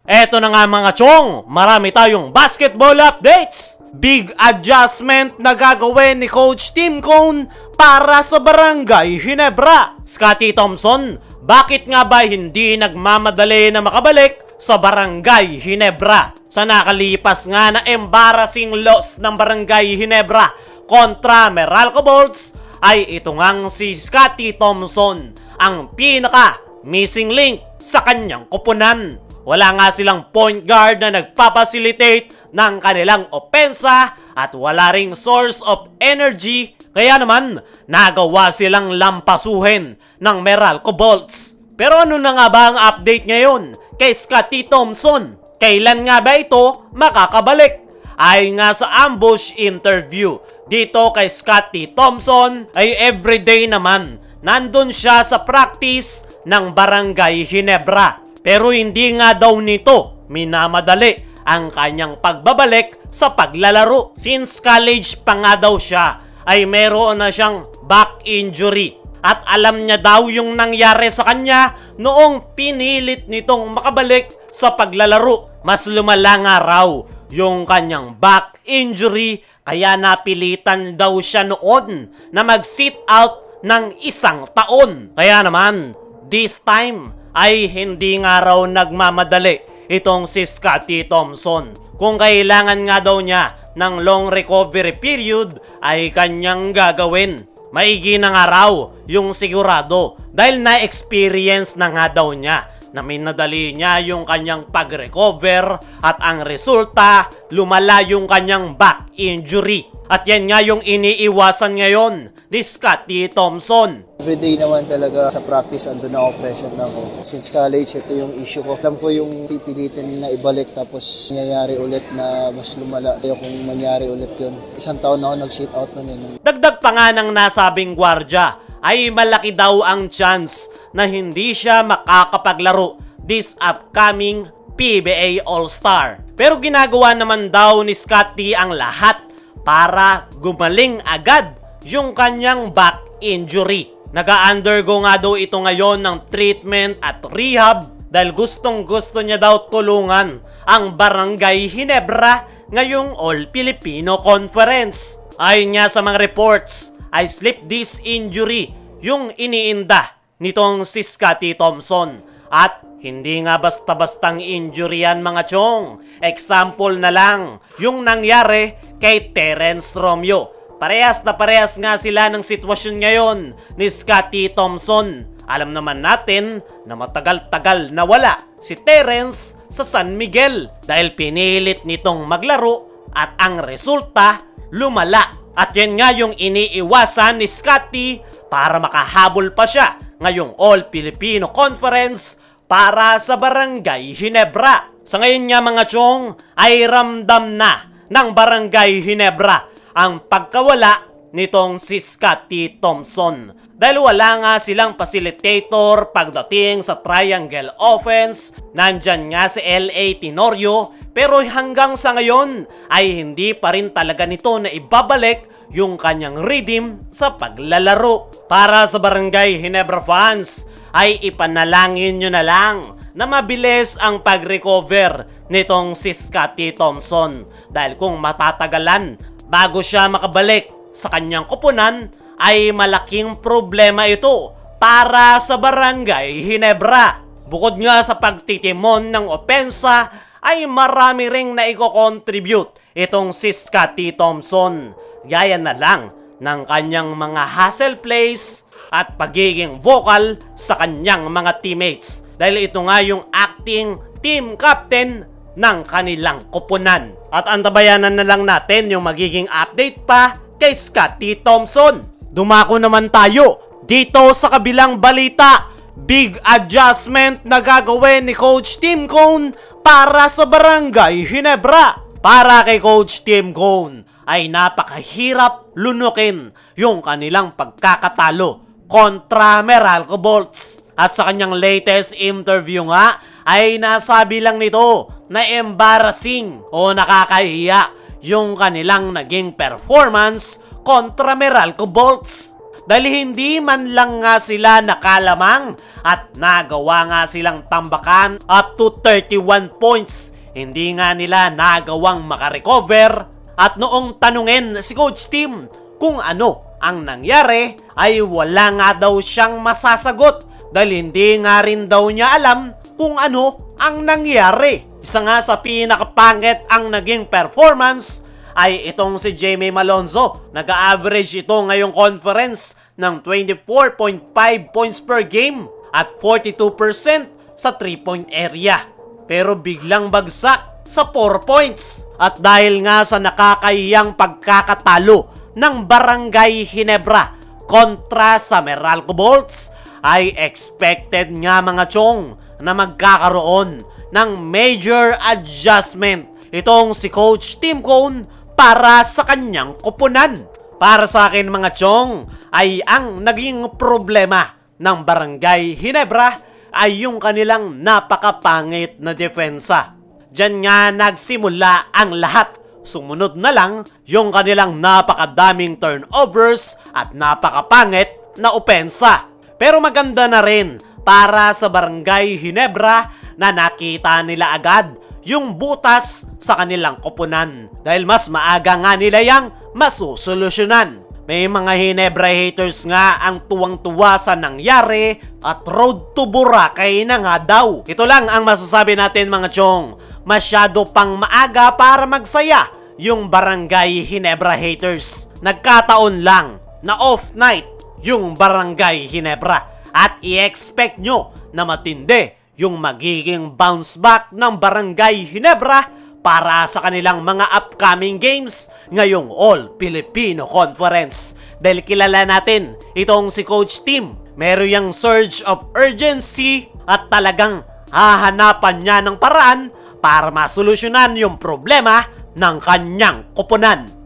Eto na nga mga chong, marami tayong basketball updates. Big adjustment na gagawin ni Coach Tim Cone para sa Barangay Ginebra. Scottie Thompson, bakit nga ba hindi nagmamadali na makabalik sa Barangay Ginebra? Sa nakalipas nga na embarrassing loss ng Barangay Ginebra kontra Meralco Bolts, ay ito ngang si Scottie Thompson ang pinaka missing link sa kanyang koponan. Wala nga silang point guard na nagpapacilitate ng kanilang opensa at wala ring source of energy, kaya naman nagawa silang lampasuhin ng Meralco Bolts. Pero ano na nga ba ang update ngayon kay Scottie Thompson? Kailan nga ba ito makakabalik? Ayon nga sa ambush interview dito kay Scottie Thompson ay everyday naman nandun siya sa practice ng Barangay Ginebra. Pero hindi nga daw nito minamadali ang kanyang pagbabalik sa paglalaro. Since college pa nga daw siya ay meron na siyang back injury. At alam niya daw yung nangyari sa kanya noong pinilit nitong makabalik sa paglalaro. Mas lumala nga raw yung kanyang back injury kaya napilitan daw siya noon na mag-sit out ng 1 taon. Kaya naman, this time ay hindi nga raw nagmamadali itong si Scottie Thompson. Kung kailangan nga daw niya ng long recovery period ay kanyang gagawin. Maigi na nga raw yung sigurado dahil na-experience na nga daw niya na minadali niya yung kanyang pag-recover at ang resulta, lumala yung kanyang back injury. At yan nga yung iniiwasan ngayon ni Scottie Thompson. Everyday naman talaga sa practice andun ako, present na ako. Since college, ito yung issue ko. Alam ko yung pipilitin na ibalik tapos nangyayari ulit na mas lumala. Kaya kung mangyari ulit yun. 1 taon na ako nag-sit out nun. Dagdag pa nga ng nasabing gwardya ay malaki daw ang chance na hindi siya makakapaglaro this upcoming PBA All-Star. Pero ginagawa naman daw ni Scottie ang lahat para gumaling agad yung kanyang back injury. Nag-undergo nga daw ito ngayon ng treatment at rehab dahil gustong-gusto niya daw tulungan ang Barangay Ginebra ngayong All-Filipino Conference. Ayon nga sa mga reports, ay slip disc injury yung iniinda nitong si Scottie Thompson. At hindi nga basta-bastang injury yan mga chong. Example na lang yung nangyari kay Terence Romeo. Parehas na parehas nga sila ng sitwasyon ngayon ni Scottie Thompson. Alam naman natin na matagal-tagal nawala si Terence sa San Miguel dahil pinilit nitong maglaro at ang resulta, lumala. At yan nga yung iniiwasan ni Scottie para makahabol pa siya ngayong All-Filipino Conference para sa Barangay Ginebra. Sa ngayon nga mga chong ay ramdam na ng Barangay Ginebra ang pagkawala nitong si Scottie Thompson. Dahil wala nga silang facilitator pagdating sa triangle offense. Nandyan nga si L.A. Tenorio pero hanggang sa ngayon ay hindi pa rin talaga nito na ibabalik yung kanyang rhythm sa paglalaro. Para sa Barangay Ginebra fans ay ipanalangin nyo na lang na mabilis ang pag-recover nitong si Scottie Thompson. Dahil kung matatagalan bago siya makabalik sa kanyang koponan, ay malaking problema ito para sa Barangay Ginebra. Bukod nga sa pagtitimon ng opensa, ay marami ring naiko-contribute itong si Scottie Thompson. Gaya na lang ng kanyang mga hustle plays at pagiging vocal sa kanyang mga teammates. Dahil ito nga yung acting team captain ng kanilang koponan. At antabayanan na lang natin yung magiging update pa kay Scottie Thompson. Dumako naman tayo dito sa kabilang balita. Big adjustment na gagawin ni Coach Tim Cone para sa Barangay Ginebra. Para kay Coach Tim Cone ay napakahirap lunukin yung kanilang pagkakatalo kontra Meralco Bolts. At sa kanyang latest interview nga ay nasabi lang nito na embarrassing o nakakahiya yung kanilang naging performance kontra Meralco Bolts. Dahil hindi man lang nga sila nakalamang at nagawa nga silang tambakan up to 31 points. Hindi nga nila nagawang makarecover at noong tanungin si Coach Tim kung ano ang nangyari ay wala nga daw siyang masasagot dahil hindi nga rin daw niya alam kung ano ang nangyari. Isa nga sa pinakapangit ang naging performance ay itong si Jaime Malonzo. Nag-average ito ngayong conference ng 24.5 points per game at 42% sa 3-point area. Pero biglang bagsak sa 4 points. At dahil nga sa nakakahiyang pagkakatalo ng Barangay Ginebra kontra sa Meralco Bolts, ay expected nga mga chong na magkakaroon ng major adjustment itong si Coach Tim Cone para sa kanyang koponan. Para sa akin mga chong ay ang naging problema ng Barangay Ginebra ay yung kanilang napakapangit na depensa. Diyan nga nagsimula ang lahat. Sumunod na lang yung kanilang napakadaming turnovers at napakapangit na opensa. Pero maganda na rin para sa Barangay Ginebra na nakita nila agad yung butas sa kanilang koponan dahil mas maaga nga nila yang masusolusyonan. May mga Ginebra haters nga ang tuwang-tuwa sa nangyari at road to Boracay na nga daw. Ito lang ang masasabi natin mga chong. Masyado pang maaga para magsaya yung Barangay Ginebra haters. Nagkataon lang na off night yung Barangay Ginebra at i-expect nyo na matindi yung magiging bounce back ng Barangay Ginebra para sa kanilang mga upcoming games ngayong All-Filipino Conference. Dahil kilala natin itong si Coach Tim, meron yung surge of urgency at talagang hahanapan niya ng paraan para masolusyonan yung problema ng kanyang koponan.